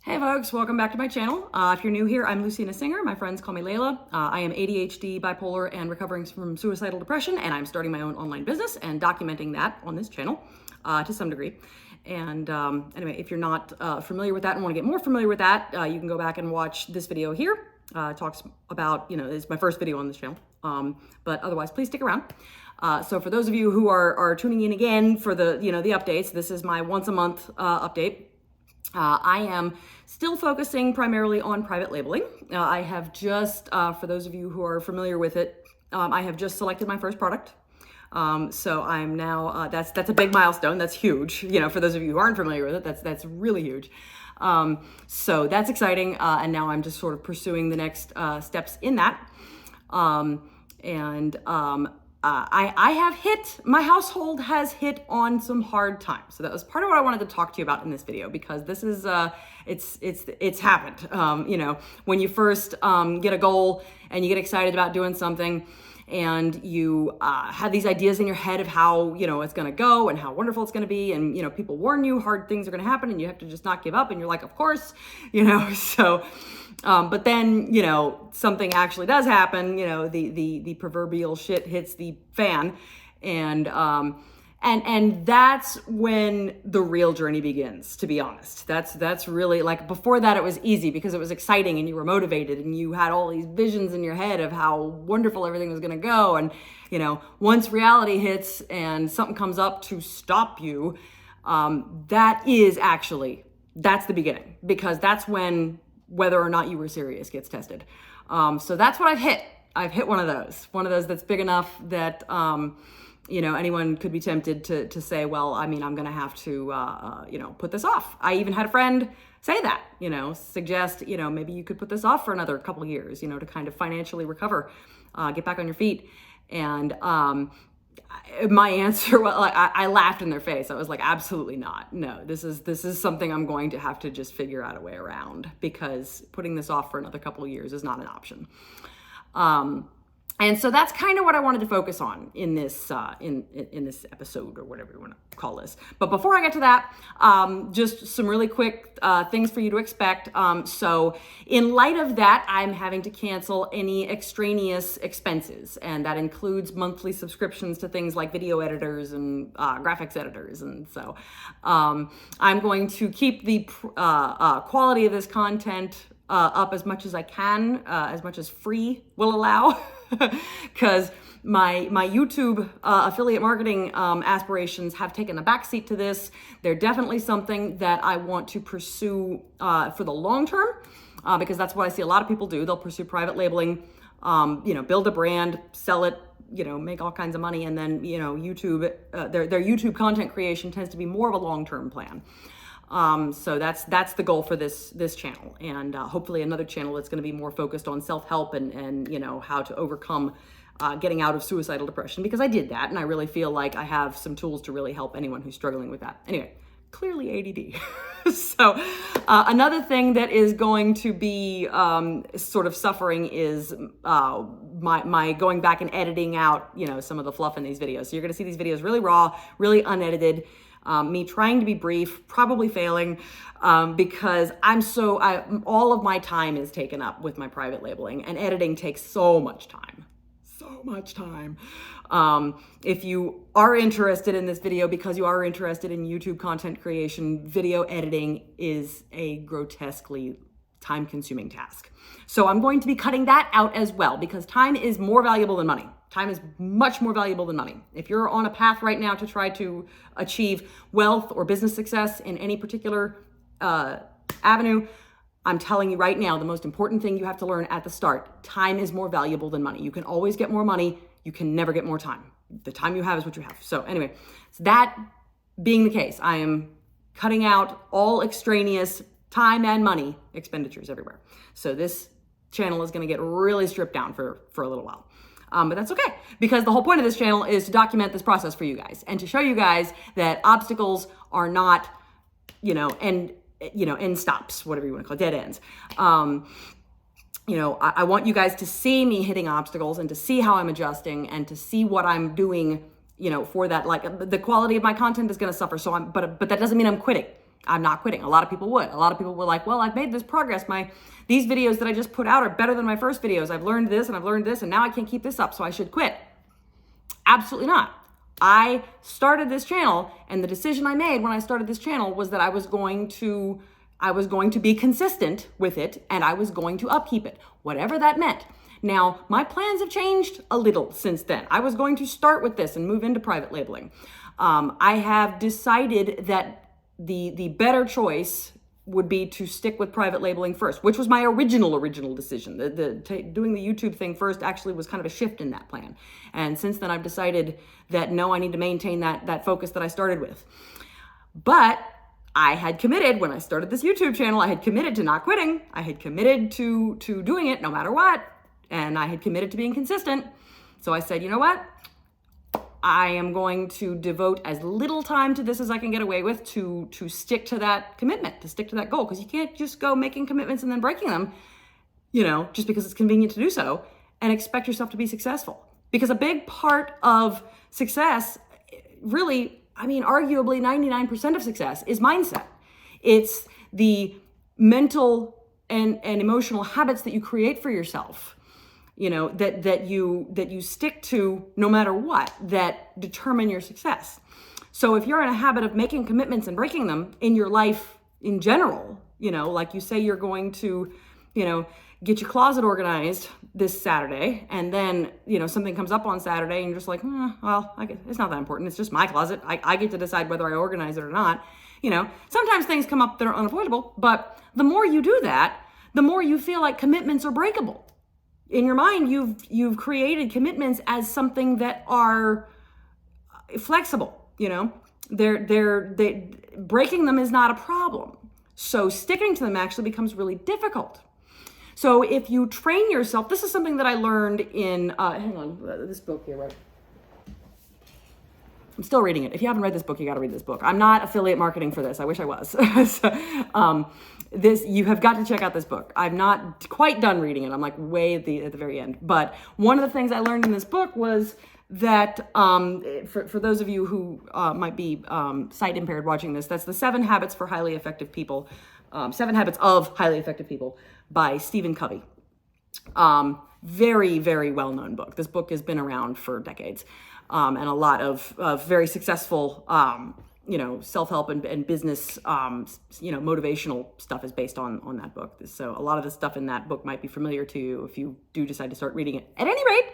Hey folks, welcome back to my channel. If you're new here, I'm Lucina Singer. My friends call me Layla. I am ADHD, bipolar, and recovering from suicidal depression, and I'm starting my own online business and documenting that on this channel to some degree. And anyway, if you're not familiar with that and want to get more familiar with that, you can go back and watch this video here. It talks about, it's my first video on this channel. But otherwise, please stick around. So for those of you who are tuning in again for the updates, this is my once a month update. I am still focusing primarily on private labeling. I have just, for those of you who are familiar with it, I have just selected my first product. So I'm now, that's a big milestone. That's huge. For those of you who aren't familiar with it, that's really huge. So that's exciting. And now I'm just sort of pursuing the next steps in that. I have my household has hit on some hard times. So that was part of what I wanted to talk to you about in this video, because this is, it's happened. When you first get a goal and you get excited about doing something and you have these ideas in your head of how, it's going to go and how wonderful it's going to be. And, people warn you hard things are going to happen and you have to just not give up. And you're like, of course, so... but then, something actually does happen, the proverbial shit hits the fan, and that's when the real journey begins, to be honest. That's really, like, before that it was easy because it was exciting and you were motivated and you had all these visions in your head of how wonderful everything was going to go. And, once reality hits and something comes up to stop you, that's the beginning, because that's when whether or not you were serious gets tested. So that's what I've hit. I've hit one of those that's big enough that, anyone could be tempted to say, well, I'm going to have to, put this off. I even had a friend say that, suggest, maybe you could put this off for another couple of years, to kind of financially recover, get back on your feet. And, my answer, I laughed in their face. I was like, absolutely not. No, this is something I'm going to have to just figure out a way around, because putting this off for another couple of years is not an option. And so that's kind of what I wanted to focus on in this in this episode, or whatever you want to call this. But before I get to that, just some really quick things for you to expect. So in light of that, I'm having to cancel any extraneous expenses, and that includes monthly subscriptions to things like video editors and graphics editors. And so I'm going to keep the quality of this content up as much as I can, as much as free will allow, because my YouTube affiliate marketing aspirations have taken a backseat to this. They're definitely something that I want to pursue for the long term, because that's what I see a lot of people do. They'll pursue private labeling, build a brand, sell it, make all kinds of money, and then YouTube, their YouTube content creation tends to be more of a long-term plan. So that's the goal for this channel, and hopefully another channel that's going to be more focused on self-help and how to overcome getting out of suicidal depression, because I did that, and I really feel like I have some tools to really help anyone who's struggling with that. Anyway, clearly ADD. So another thing that is going to be sort of suffering is my going back and editing out some of the fluff in these videos. So you're going to see these videos really raw, really unedited. Me trying to be brief, probably failing, because all of my time is taken up with my private labeling, and editing takes so much time. If you are interested in this video because you are interested in YouTube content creation, video editing is a grotesquely time-consuming task. So I'm going to be cutting that out as well, because time is more valuable than money. Time is much more valuable than money. If you're on a path right now to try to achieve wealth or business success in any particular avenue, I'm telling you right now, the most important thing you have to learn at the start: time is more valuable than money. You can always get more money. You can never get more time. The time you have is what you have. So anyway, that being the case, I am cutting out all extraneous time and money expenditures everywhere. So this channel is going to get really stripped down for a little while. But that's okay, because the whole point of this channel is to document this process for you guys and to show you guys that obstacles are not, end stops, whatever you want to call it, dead ends. I want you guys to see me hitting obstacles and to see how I'm adjusting and to see what I'm doing, for that. Like, the quality of my content is going to suffer. So but that doesn't mean I'm quitting. I'm not quitting. A lot of people would. A lot of people were like, well, I've made this progress. These videos that I just put out are better than my first videos. I've learned this and I've learned this and now I can't keep this up, so I should quit. Absolutely not. I started this channel, and the decision I made when I started this channel was that I was going to be consistent with it, and I was going to upkeep it, whatever that meant. Now, my plans have changed a little since then. I was going to start with this and move into private labeling. I have decided that the better choice would be to stick with private labeling first, which was my original decision. Doing the YouTube thing first actually was kind of a shift in that plan. And since then I've decided that no, I need to maintain that focus that I started with. But I had committed when I started this YouTube channel, I had committed to not quitting. I had committed to doing it no matter what. And I had committed to being consistent. So I said, you know what? I am going to devote as little time to this as I can get away with to stick to that commitment, to stick to that goal. Because you can't just go making commitments and then breaking them, just because it's convenient to do so, and expect yourself to be successful. Because a big part of success, really, arguably 99% of success is mindset. It's the mental and emotional habits that you create for yourself, that you stick to no matter what, that determine your success. So if you're in a habit of making commitments and breaking them in your life in general, like you say you're going to, get your closet organized this Saturday, and then, something comes up on Saturday and you're just like, it's not that important. It's just my closet. I get to decide whether I organize it or not. Sometimes things come up that are unavoidable, but the more you do that, the more you feel like commitments are breakable. In your mind, you've created commitments as something that are flexible. They breaking them is not a problem. So sticking to them actually becomes really difficult. So if you train yourself, this is something that I learned in this book here, right? I'm still reading it. If you haven't read this book, you got to read this book. I'm not affiliate marketing for this. I wish I was. You have got to check out this book. I'm not quite done reading it. I'm like way at the very end. But one of the things I learned in this book was that for those of you who might be sight impaired watching this, that's the 7 Habits for Highly Effective People, 7 Habits of Highly Effective People by Stephen Covey. Very, very well-known book. This book has been around for decades. And a lot of very successful, self-help and business, motivational stuff is based on that book. So a lot of the stuff in that book might be familiar to you if you do decide to start reading it. At any rate,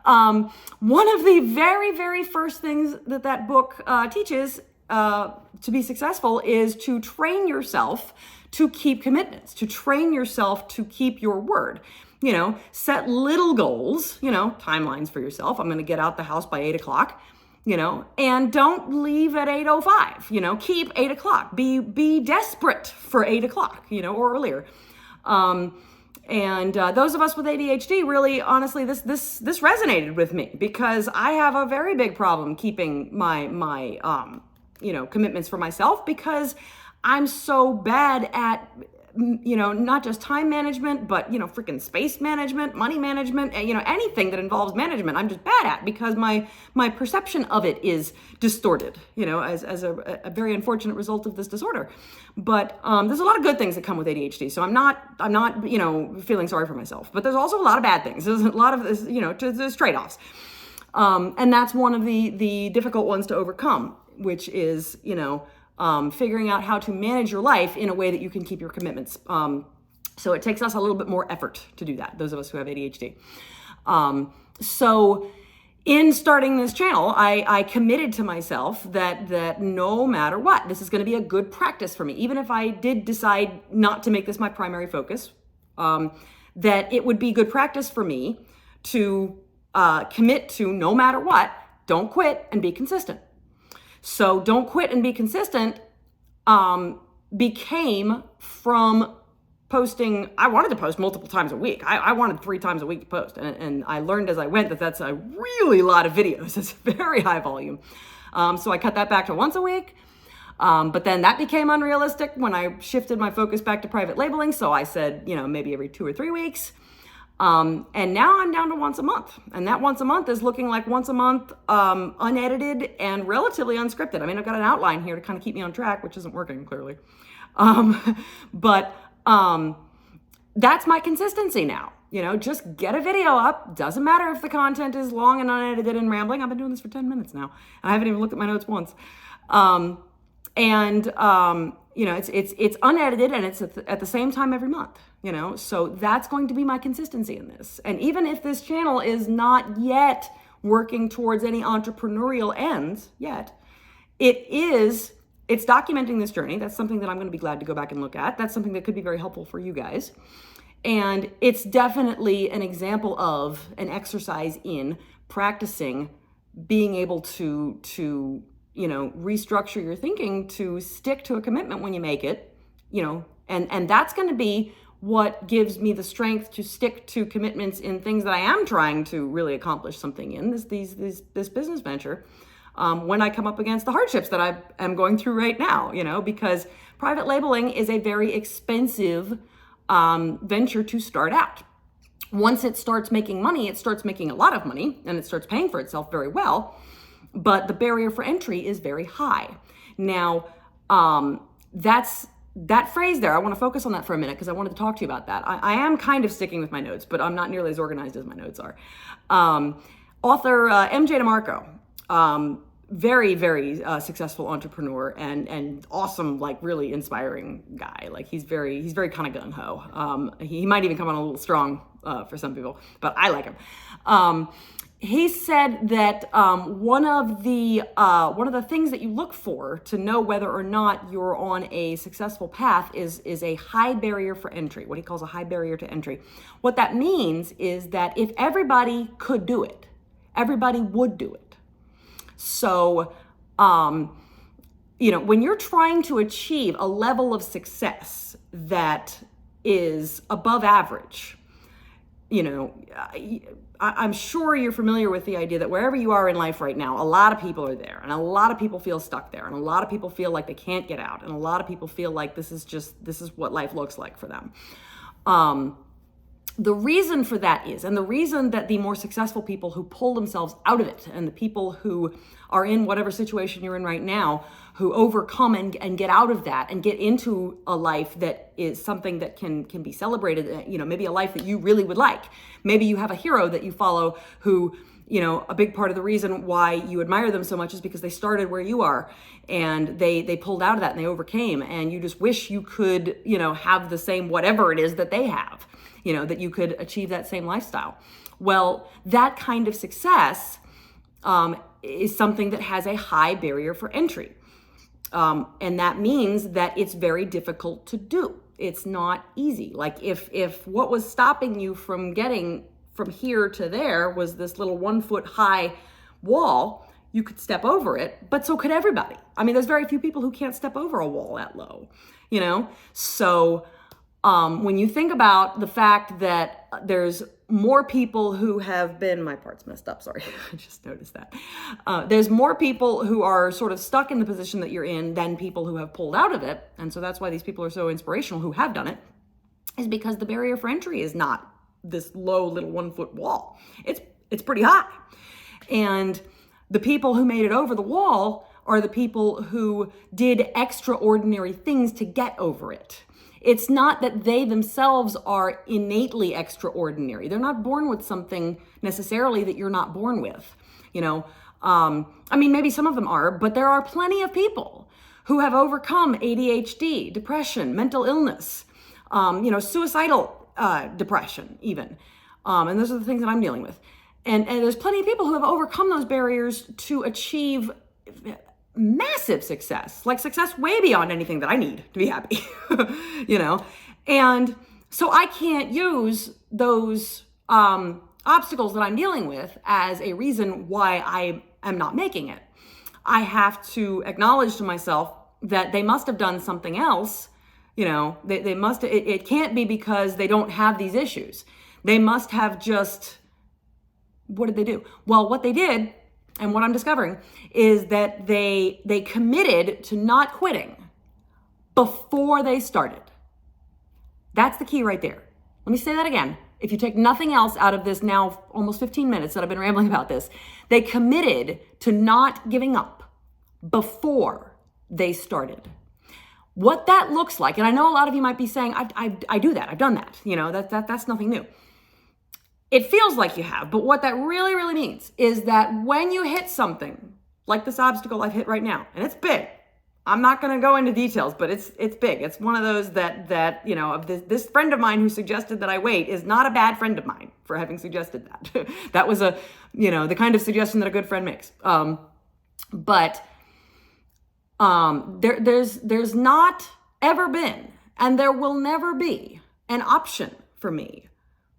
one of the very, very first things that book teaches to be successful is to train yourself to keep commitments, to train yourself to keep your word. Set little goals, timelines for yourself. I'm going to get out the house by 8:00, and don't leave at 8:05, keep 8:00, be desperate for 8:00, or earlier. And those of us with ADHD, really, honestly, this resonated with me because I have a very big problem keeping my commitments for myself because I'm so bad at, not just time management, but, freaking space management, money management, anything that involves management, I'm just bad at because my perception of it is distorted, as a very unfortunate result of this disorder. But there's a lot of good things that come with ADHD. So I'm not, feeling sorry for myself, but there's also a lot of bad things. There's a lot of this, there's trade-offs. And that's one of the difficult ones to overcome, which is, figuring out how to manage your life in a way that you can keep your commitments. So it takes us a little bit more effort to do that, those of us who have ADHD. So in starting this channel, I committed to myself that no matter what, this is going to be a good practice for me. Even if I did decide not to make this my primary focus, that it would be good practice for me to commit to no matter what, don't quit and be consistent. So don't quit and be consistent became from posting. I wanted to post multiple times a week. I wanted 3 times a week to post. And I learned as I went that that's a really lot of videos. It's very high volume. So I cut that back to once a week. But then that became unrealistic when I shifted my focus back to private labeling. So I said, maybe every 2 or 3 weeks. And now I'm down to once a month. And that once a month is looking like once a month, unedited and relatively unscripted. I mean, I've got an outline here to kind of keep me on track, which isn't working clearly. But that's my consistency now. Just get a video up. Doesn't matter if the content is long and unedited and rambling. I've been doing this for 10 minutes now. And I haven't even looked at my notes once. It's unedited and it's at the same time every month, so that's going to be my consistency in this. And even if this channel is not yet working towards any entrepreneurial ends yet, it's documenting this journey. That's something that I'm going to be glad to go back and look at. That's something that could be very helpful for you guys. And it's definitely an example of an exercise in practicing being able to restructure your thinking to stick to a commitment when you make it, and that's going to be what gives me the strength to stick to commitments in things that I am trying to really accomplish something in this business venture. When I come up against the hardships that I am going through right now, because private labeling is a very expensive venture to start out. Once it starts making money, it starts making a lot of money and it starts paying for itself very well. But the barrier for entry is very high. Now, that phrase there, I want to focus on that for a minute because I wanted to talk to you about that. I am kind of sticking with my notes, but I'm not nearly as organized as my notes are. Author MJ DeMarco, very, very successful entrepreneur and awesome, like really inspiring guy. Like he's very kind of gung-ho. He might even come on a little strong for some people, but I like him. He said that one of the things that you look for to know whether or not you're on a successful path is a high barrier for entry, what he calls a high barrier to entry. What that means is that if everybody could do it, everybody would do it. So, when you're trying to achieve a level of success that is above average, I'm sure you're familiar with the idea that wherever you are in life right now, a lot of people are there and a lot of people feel stuck there and a lot of people feel like they can't get out and a lot of people feel like this is what life looks like for them. The reason for that is, and the reason that the more successful people who pull themselves out of it and the people who are in whatever situation you're in right now, who overcome and get out of that and get into a life that is something that can be celebrated, maybe a life that you really would like. Maybe you have a hero that you follow who, a big part of the reason why you admire them so much is because they started where you are and they pulled out of that and they overcame, and you just wish you could, have the same whatever it is that they have. That you could achieve that same lifestyle. Well, that kind of success is something that has a high barrier for entry. And that means that it's very difficult to do. It's not easy. Like if what was stopping you from getting from here to there was this little 1 foot high wall, you could step over it, but so could everybody. I mean, there's very few people who can't step over a wall that low, So, when you think about the fact that there's more people who have been, my part's messed up, sorry, I just noticed that. There's more people who are sort of stuck in the position that you're in than people who have pulled out of it. And so that's why these people are so inspirational who have done it, is because the barrier for entry is not this low little 1 foot wall. It's pretty high. And the people who made it over the wall are the people who did extraordinary things to get over it. It's not that they themselves are innately extraordinary. They're not born with something necessarily that you're not born with. Maybe some of them are, but there are plenty of people who have overcome ADHD, depression, mental illness, suicidal depression even. And those are the things that I'm dealing with. And there's plenty of people who have overcome those barriers to achieve massive success, like success way beyond anything that I need to be happy, And so I can't use those obstacles that I'm dealing with as a reason why I am not making it. I have to acknowledge to myself that they must have done something else. They must, it can't be because they don't have these issues. They must have just, what did they do? Well, what they did, and what I'm discovering, is that they committed to not quitting before they started. That's the key right there. Let me say that again. If you take nothing else out of this now almost 15 minutes that I've been rambling about this, they committed to not giving up before they started. What that looks like, and I know a lot of you might be saying, I do that, I've done that, that's nothing new. It feels like you have, but what that really, really means is that when you hit something, like this obstacle I've hit right now, and it's big, I'm not going to go into details, but it's big. It's one of those that of this friend of mine who suggested that I wait is not a bad friend of mine for having suggested that. That was the kind of suggestion that a good friend makes. There's not ever been, and there will never be, an option for me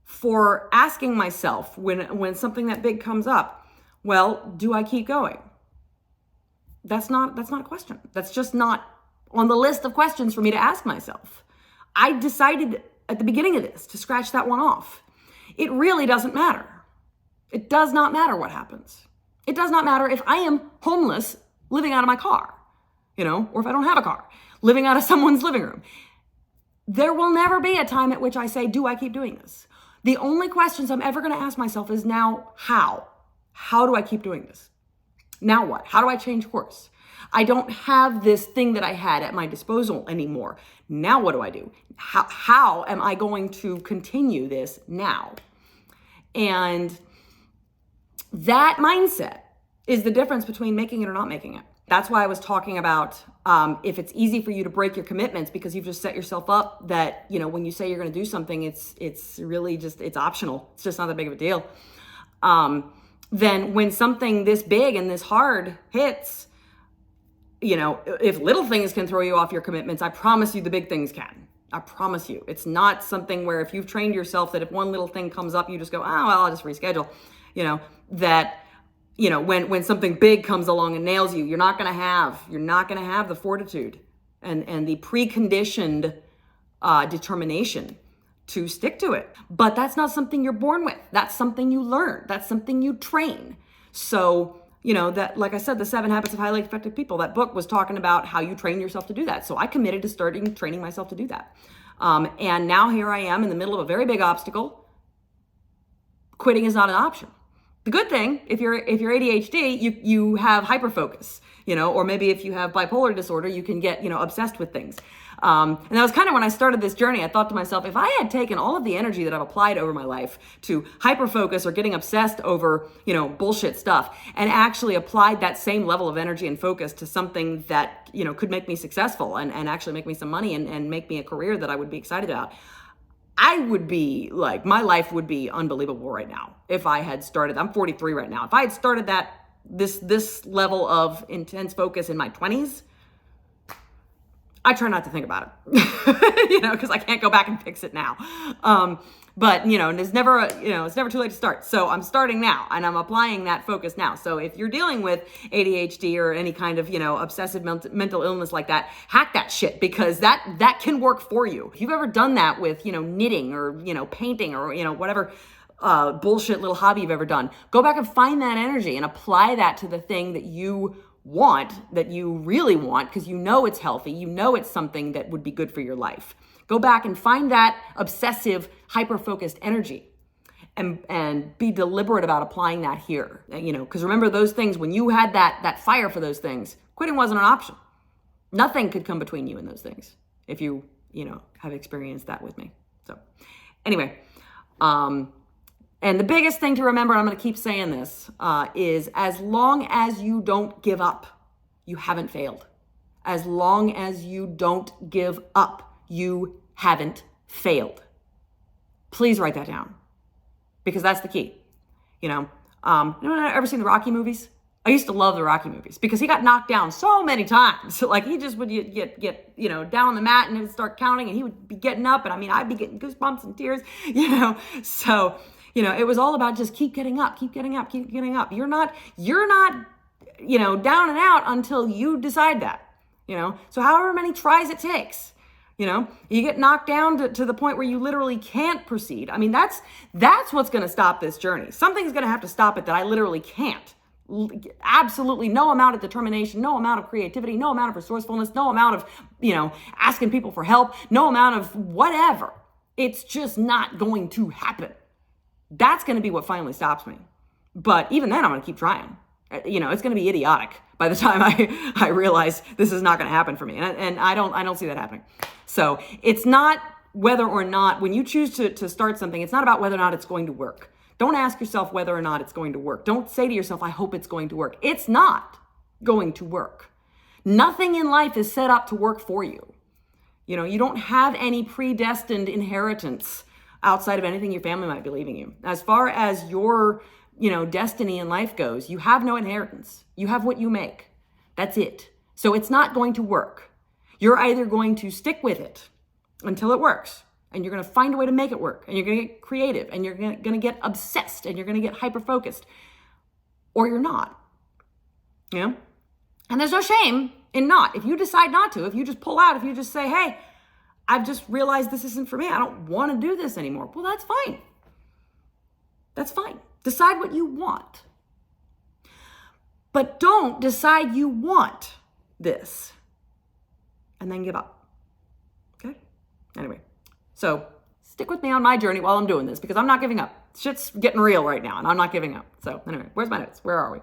for asking myself when something that big comes up, well, do I keep going? That's not a question. That's just not on the list of questions for me to ask myself. I decided at the beginning of this to scratch that one off. It really doesn't matter. It does not matter what happens. It does not matter if I am homeless living out of my car, or if I don't have a car, living out of someone's living room. There will never be a time at which I say, do I keep doing this? The only questions I'm ever going to ask myself is now, how? How do I keep doing this? Now what? How do I change course? I don't have this thing that I had at my disposal anymore. Now what do I do? How am I going to continue this now? And that mindset is the difference between making it or not making it. That's why I was talking about if it's easy for you to break your commitments because you've just set yourself up that, when you say you're going to do something, it's really just, it's optional. It's just not that big of a deal. Then when something this big and this hard hits, if little things can throw you off your commitments, I promise you the big things can. I promise you. It's not something where if you've trained yourself that if one little thing comes up, you just go, oh, well, I'll just reschedule, when something big comes along and nails you, you're not going to have the fortitude and the preconditioned determination to stick to it. But that's not something you're born with. That's something you learn. That's something you train. So, that, like I said, the 7 Habits of Highly Effective People, that book was talking about how you train yourself to do that. So I committed to starting training myself to do that. And now here I am in the middle of a very big obstacle. Quitting is not an option. The good thing, if you're ADHD, you have hyperfocus, or maybe if you have bipolar disorder, you can get, obsessed with things. And that was kind of when I started this journey. I thought to myself, if I had taken all of the energy that I've applied over my life to hyperfocus or getting obsessed over, bullshit stuff, and actually applied that same level of energy and focus to something that, could make me successful and actually make me some money and make me a career that I would be excited about, I would be my life would be unbelievable right now. If I had started, I'm 43 right now. If I had started this level of intense focus in my 20s, I try not to think about it, because I can't go back and fix it now. But it's never too late to start. So I'm starting now and I'm applying that focus now. So if you're dealing with ADHD or any kind of, obsessive mental illness like that, hack that shit because that can work for you. If you've ever done that with, knitting or, painting or, whatever bullshit little hobby you've ever done, go back and find that energy and apply that to the thing that you want, that you really want, because it's healthy, it's something that would be good for your life. Go back and find that obsessive, hyper-focused energy and be deliberate about applying that here. Because remember those things, when you had that fire for those things, quitting wasn't an option. Nothing could come between you and those things if you have experienced that with me. So anyway, and the biggest thing to remember, and I'm going to keep saying this, is as long as you don't give up, you haven't failed. As long as you don't give up, you haven't failed. Please write that down because that's the key. Anyone ever seen the Rocky movies? I used to love the Rocky movies because he got knocked down so many times. He just would get down on the mat and it would start counting and he would be getting up. And I'd be getting goosebumps and tears, So, it was all about just keep getting up, keep getting up, keep getting up. You're not, down and out until you decide that, So however many tries it takes, you get knocked down to the point where you literally can't proceed. That's what's going to stop this journey. Something's going to have to stop it that I literally can't. Absolutely no amount of determination, no amount of creativity, no amount of resourcefulness, no amount of, asking people for help, no amount of whatever It's just not going to happen. That's going to be what finally stops me. But even then, I'm going to keep trying. You know, it's going to be idiotic by the time I realize this is not going to happen for me. And I don't see that happening. So it's not whether or not, when you choose to start something, it's not about whether or not it's going to work. Don't ask yourself whether or not it's going to work. Don't say to yourself, I hope it's going to work. It's not going to work. Nothing in life is set up to work for you. You know, you don't have any predestined inheritance outside of anything your family might be leaving you. As far as your, you know, destiny in life goes, you have no inheritance. You have what you make. That's it. So it's not going to work. You're either going to stick with it until it works, and you're going to find a way to make it work, and you're going to get creative, and you're going to get obsessed, and you're going to get hyper-focused, or you're not. You know? And there's no shame in not. If you decide not to, if you just pull out, if you just say, hey, I've just realized this isn't for me, I don't want to do this anymore, well, that's fine. That's fine. Decide what you want. But don't decide you want this and then give up. Okay? Anyway, so stick with me on my journey while I'm doing this, because I'm not giving up. Shit's getting real right now, and I'm not giving up. So anyway, where's my notes? Where are we?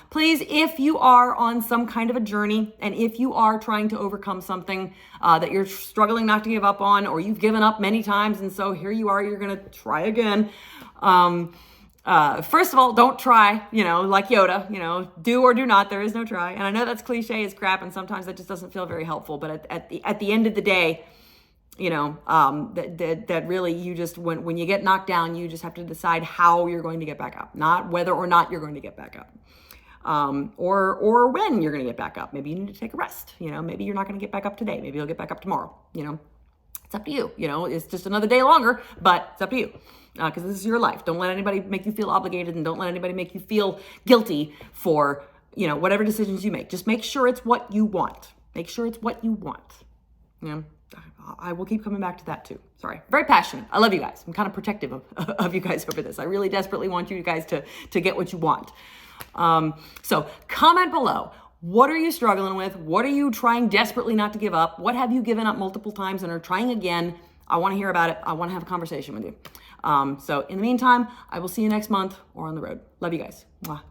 Please, if you are on some kind of a journey, and if you are trying to overcome something that you're struggling not to give up on, or you've given up many times, and so here you are, you're going to try again. First of all, don't try, you know, like Yoda, you know, do or do not, there is no try. And I know that's cliche as crap, and sometimes that just doesn't feel very helpful, but at the end of the day, you know, that really, you just, when you get knocked down, you just have to decide how you're going to get back up, not whether or not you're going to get back up. Or when you're going to get back up. Maybe you need to take a rest, you know, maybe you're not going to get back up today. Maybe you'll get back up tomorrow, you know, it's up to you, you know, it's just another day longer, but it's up to you. Because this is your life. Don't let anybody make you feel obligated, and don't let anybody make you feel guilty for, you know, whatever decisions you make. Just make sure it's what you want. Make sure it's what you want. You know, I will keep coming back to that too. Sorry. Very passionate. I love you guys. I'm kind of protective of you guys over this. I really desperately want you guys to get what you want. So comment below. What are you struggling with? What are you trying desperately not to give up? What have you given up multiple times and are trying again? I want to hear about it. I want to have a conversation with you. So in the meantime, I will see you next month or on the road. Love you guys. Mwah.